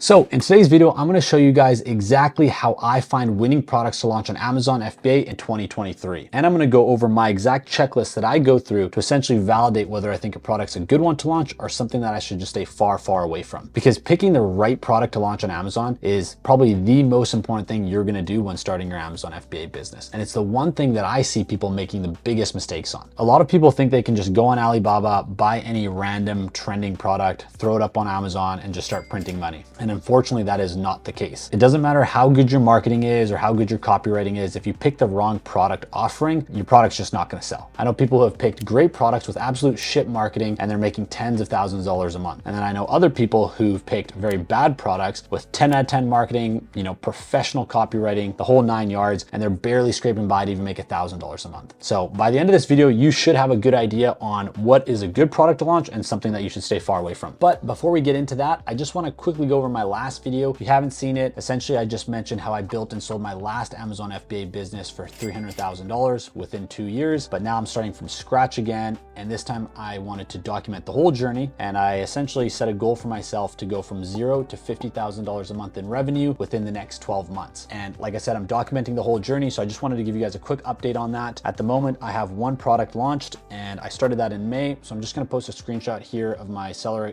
So in today's video, I'm going to show you guys exactly how I find winning products to launch on Amazon FBA in 2023. And I'm going to go over my exact checklist that I go through to essentially validate whether I think a product's a good one to launch or something that I should just stay far, far away from. Because picking the right product to launch on Amazon is probably the most important thing you're going to do when starting your Amazon FBA business. And it's the one thing that I see people making the biggest mistakes on. A lot of people think they can just go on Alibaba, buy any random trending product, throw it up on Amazon and just start printing money. And unfortunately, that is not the case. It doesn't matter how good your marketing is or how good your copywriting is. If you pick the wrong product offering, your product's just not going to sell. I know people who have picked great products with absolute shit marketing and they're making tens of thousands of dollars a month. And then I know other people who've picked very bad products with 10 out of 10 marketing, professional copywriting, the whole 9 yards, and they're barely scraping by to even make $1,000 a month. So by the end of this video, you should have a good idea on what is a good product to launch and something that you should stay far away from. But before we get into that, I just want to quickly go over my last video. If you haven't seen it, essentially I just mentioned how I built and sold my last Amazon FBA business for $300,000 within 2 years, but now I'm starting from scratch again. And this time I wanted to document the whole journey. And I essentially set a goal for myself to go from $0 to $50,000 a month in revenue within the next 12 months. And like I said, I'm documenting the whole journey. So I just wanted to give you guys a quick update on that. At the moment, I have one product launched and I started that in May. So I'm just going to post a screenshot here of my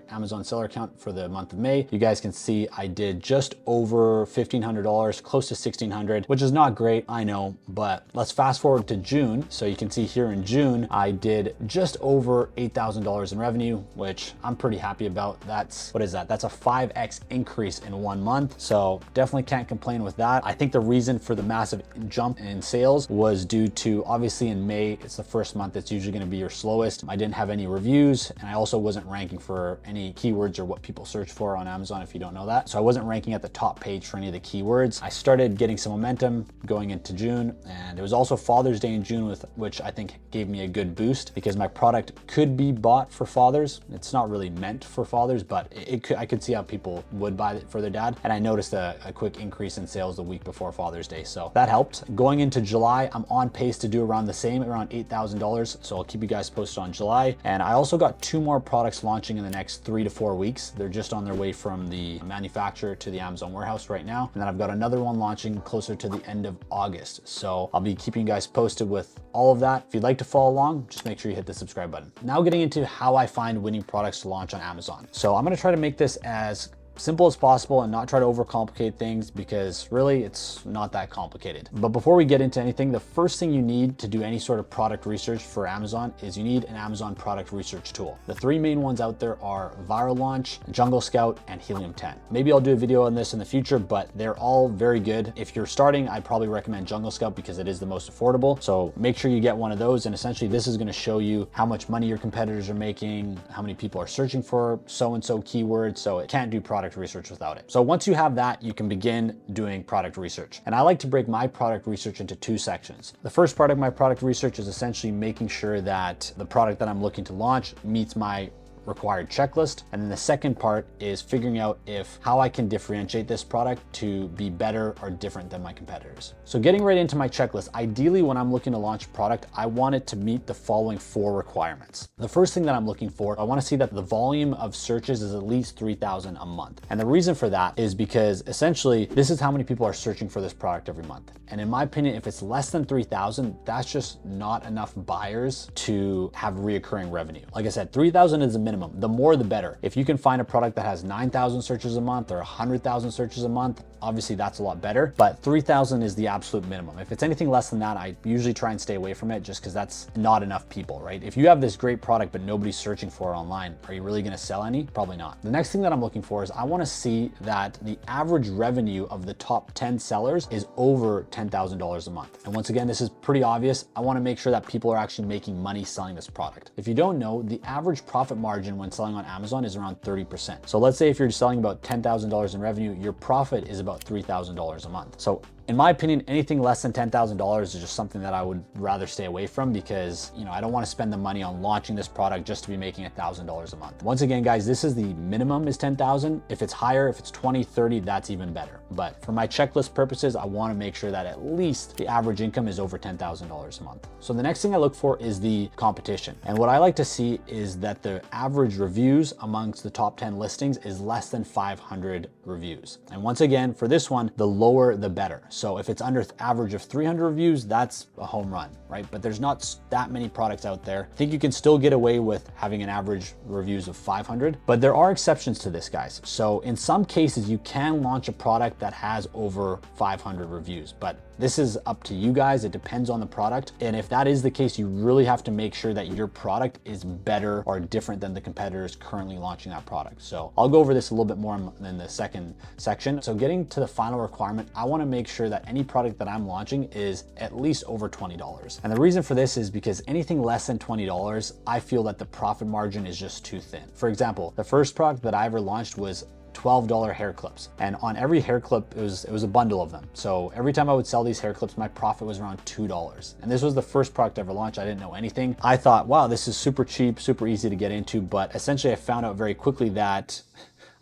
Amazon seller account for the month of May. You guys can see I did just over $1,500, close to $1,600, which is not great, I know, but let's fast forward to June. So you can see here in June, I did just over $8,000 in revenue, which I'm pretty happy about. What is that? That's a 5x increase in 1 month. So definitely can't complain with that. I think the reason for the massive jump in sales was due to, obviously in May, it's the first month that's usually going to be your slowest. I didn't have any reviews and I also wasn't ranking for any keywords or what people search for on Amazon, if you don't know that. So I wasn't ranking at the top page for any of the keywords. I started getting some momentum going into June, and it was also Father's Day in June, which I think gave me a good boost because my product could be bought for fathers. It's not really meant for fathers, but I could see how people would buy it for their dad. And I noticed a quick increase in sales the week before Father's Day. So that helped. Going into July, I'm on pace to do around the same, around $8,000. So I'll keep you guys posted on July. And I also got 2 more products launching in the next 3 to 4 weeks. They're just on their way from the manufacturer to the Amazon warehouse right now. And then I've got another one launching closer to the end of August. So I'll be keeping you guys posted with all of that. If you'd like to follow along, just make sure you hit the subscribe button. Now getting into how I find winning products to launch on Amazon. So I'm going to try to make this as simple as possible and not try to overcomplicate things because really it's not that complicated. But before we get into anything, the first thing you need to do any sort of product research for Amazon is you need an Amazon product research tool. The 3 main ones out there are Viral Launch, Jungle Scout, and Helium 10. Maybe I'll do a video on this in the future, but they're all very good. If you're starting, I'd probably recommend Jungle Scout because it is the most affordable. So make sure you get one of those. And essentially this is going to show you how much money your competitors are making, how many people are searching for so-and-so keywords. So it can't do product research without it. So once you have that, you can begin doing product research. And I like to break my product research into 2 sections. The first part of my product research is essentially making sure that the product that I'm looking to launch meets my required checklist. And then the second part is figuring out how I can differentiate this product to be better or different than my competitors. So getting right into my checklist, ideally when I'm looking to launch a product, I want it to meet the following 4 requirements. The first thing that I'm looking for, I want to see that the volume of searches is at least 3,000 a month. And the reason for that is because essentially this is how many people are searching for this product every month. And in my opinion, if it's less than 3,000, that's just not enough buyers to have reoccurring revenue. Like I said, 3,000 is a minimum. The more the better. If you can find a product that has 9,000 searches a month or 100,000 searches a month, obviously that's a lot better, but 3,000 is the absolute minimum. If it's anything less than that, I usually try and stay away from it just because that's not enough people, right? If you have this great product but nobody's searching for it online, are you really going to sell any? Probably not. The next thing that I'm looking for is I want to see that the average revenue of the top 10 sellers is over $10,000 a month. And once again, this is pretty obvious. I want to make sure that people are actually making money selling this product. If you don't know, the average profit margin when selling on Amazon is around 30%. So let's say if you're selling about $10,000 in revenue, your profit is about $3,000 a month. So In my opinion, anything less than $10,000 is just something that I would rather stay away from because, you know, I don't want to spend the money on launching this product just to be making $1,000 a month. Once again, guys, this is the minimum is 10,000. If it's higher, if it's 20, 30, that's even better. But for my checklist purposes, I want to make sure that at least the average income is over $10,000 a month. So the next thing I look for is the competition. And what I like to see is that the average reviews amongst the top 10 listings is less than 500 reviews. And once again, for this one, the lower the better. So if it's under average of 300 reviews, that's a home run, right? But there's not that many products out there. I think you can still get away with having an average reviews of 500, but there are exceptions to this, guys. So in some cases, you can launch a product that has over 500 reviews, but this is up to you guys. It depends on the product. And if that is the case, you really have to make sure that your product is better or different than the competitors currently launching that product. So I'll go over this a little bit more in the second section. So getting to the final requirement, I want to make sure that any product that I'm launching is at least over $20. And the reason for this is because anything less than $20, I feel that the profit margin is just too thin. For example, the first product that I ever launched was $12 hair clips, and on every hair clip it was a bundle of them. So every time I would sell these hair clips, my profit was around $2. And this was the first product I ever launched. I didn't know anything. I thought, wow, this is super cheap, super easy to get into, but essentially I found out very quickly that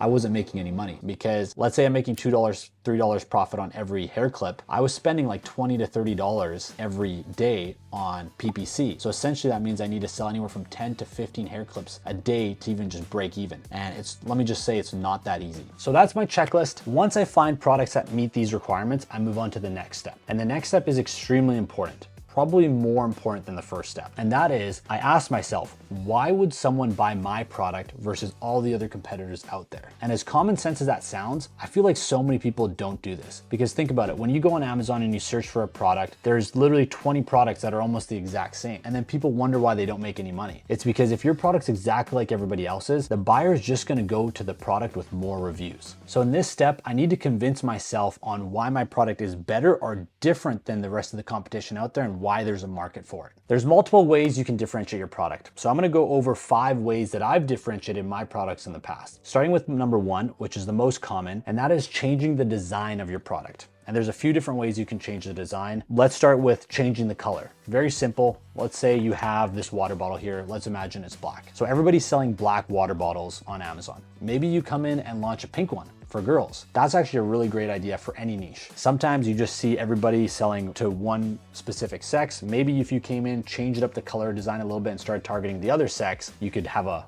I wasn't making any money, because let's say I'm making $2, $3 profit on every hair clip. I was spending like $20 to $30 every day on PPC. So essentially that means I need to sell anywhere from 10 to 15 hair clips a day to even just break even. And let me just say, it's not that easy. So that's my checklist. Once I find products that meet these requirements, I move on to the next step. And the next step is extremely important. Probably more important than the first step. And that is, I asked myself, why would someone buy my product versus all the other competitors out there? And as common sense as that sounds, I feel like so many people don't do this. Because think about it, when you go on Amazon and you search for a product, there's literally 20 products that are almost the exact same. And then people wonder why they don't make any money. It's because if your product's exactly like everybody else's, the buyer is just gonna go to the product with more reviews. So in this step, I need to convince myself on why my product is better or different than the rest of the competition out there and why there's a market for it. There's multiple ways you can differentiate your product. So I'm gonna go over 5 ways that I've differentiated my products in the past. Starting with number 1, which is the most common, and that is changing the design of your product. And there's a few different ways you can change the design. Let's start with changing the color. Very simple. Let's say you have this water bottle here. Let's imagine it's black. So everybody's selling black water bottles on Amazon. Maybe you come in and launch a pink one for girls. That's actually a really great idea for any niche. Sometimes you just see everybody selling to one specific sex. Maybe if you came in, changed up the color design a little bit and started targeting the other sex, you could have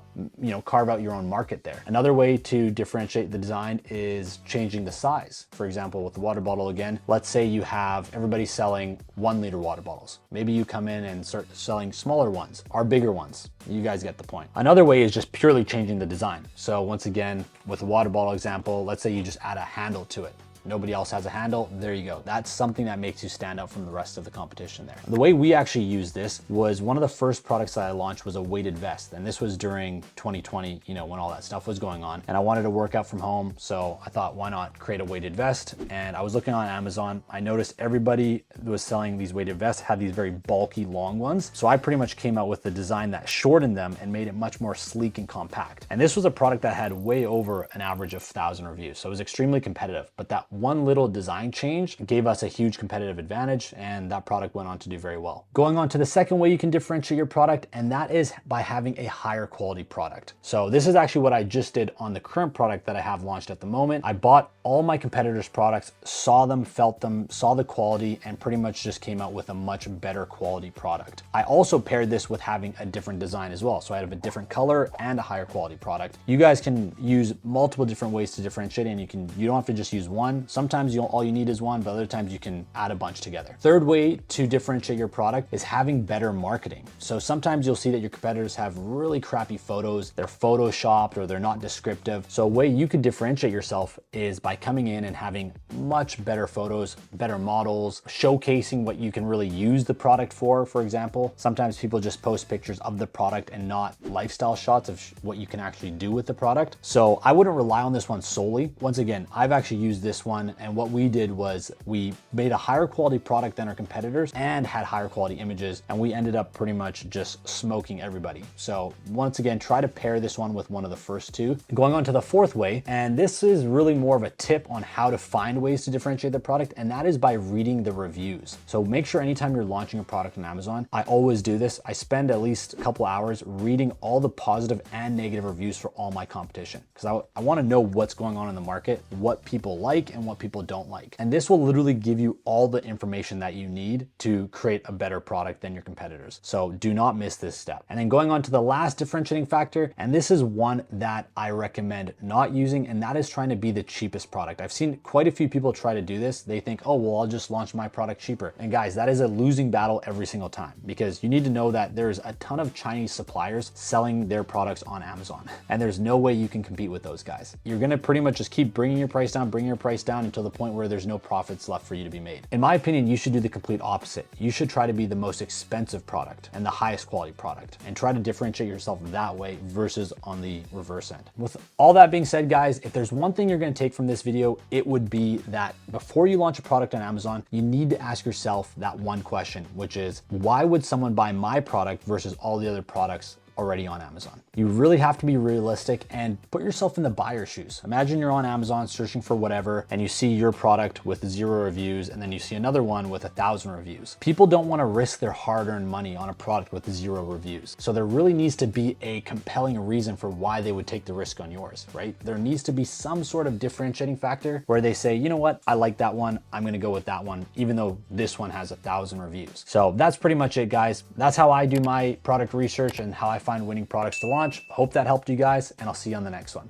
carve out your own market there. Another way to differentiate the design is changing the size. For example, with the water bottle again, let's say you have everybody selling 1 liter water bottles. Maybe you come in and start selling smaller ones or bigger ones. You guys get the point. Another way is just purely changing the design. So once again, with the water bottle example, let's say you just add a handle to it. Nobody else has a handle, there you go. That's something that makes you stand out from the rest of the competition there. The way we actually used this was one of the first products that I launched was a weighted vest. And this was during 2020, when all that stuff was going on. And I wanted to work out from home. So I thought, why not create a weighted vest? And I was looking on Amazon. I noticed everybody that was selling these weighted vests had these very bulky, long ones. So I pretty much came out with the design that shortened them and made it much more sleek and compact. And this was a product that had way over an average of 1,000 reviews. So it was extremely competitive, but that one little design change gave us a huge competitive advantage, and that product went on to do very well. Going on to the second way you can differentiate your product, and that is by having a higher quality product. So this is actually what I just did on the current product that I have launched at the moment. I bought all my competitors' products, saw them, felt them, saw the quality, and pretty much just came out with a much better quality product. I also paired this with having a different design as well. So I have a different color and a higher quality product. You guys can use multiple different ways to differentiate, and you don't have to just use one. Sometimes all you need is one, but other times you can add a bunch together. Third way to differentiate your product is having better marketing. So sometimes you'll see that your competitors have really crappy photos, they're photoshopped or they're not descriptive. So a way you could differentiate yourself is by coming in and having much better photos, better models, showcasing what you can really use the product for example. Sometimes people just post pictures of the product and not lifestyle shots of what you can actually do with the product. So I wouldn't rely on this one solely. Once again, I've actually used this one one. And what we did was we made a higher quality product than our competitors and had higher quality images. And we ended up pretty much just smoking everybody. So once again, try to pair this one with one of the first two. Going on to the fourth way, and this is really more of a tip on how to find ways to differentiate the product, and that is by reading the reviews. So make sure anytime you're launching a product on Amazon, I always do this. I spend at least a couple hours reading all the positive and negative reviews for all my competition, because I want to know what's going on in the market, what people like and what people don't like. And this will literally give you all the information that you need to create a better product than your competitors. So do not miss this step. And then going on to the last differentiating factor, and this is one that I recommend not using, and that is trying to be the cheapest product. I've seen quite a few people try to do this. They think, oh, well, I'll just launch my product cheaper. And guys, that is a losing battle every single time, because you need to know that there's a ton of Chinese suppliers selling their products on Amazon, and there's no way you can compete with those guys. You're gonna pretty much just keep bringing your price down until the point where there's no profits left for you to be made. In my opinion, you should do the complete opposite. You should try to be the most expensive product and the highest quality product, and try to differentiate yourself that way versus on the reverse end. With all that being said, guys, if there's one thing you're gonna take from this video, it would be that before you launch a product on Amazon, you need to ask yourself that one question, which is, why would someone buy my product versus all the other products already on Amazon? You really have to be realistic and put yourself in the buyer's shoes. Imagine you're on Amazon searching for whatever, and you see your product with 0 reviews, and then you see another one with 1,000 reviews. People don't want to risk their hard-earned money on a product with 0 reviews. So there really needs to be a compelling reason for why they would take the risk on yours, right? There needs to be some sort of differentiating factor where they say, you know what, I like that one, I'm gonna go with that one, even though this one has 1,000 reviews. So that's pretty much it, guys. That's how I do my product research and how I find winning products to launch. Hope that helped you guys, and I'll see you on the next one.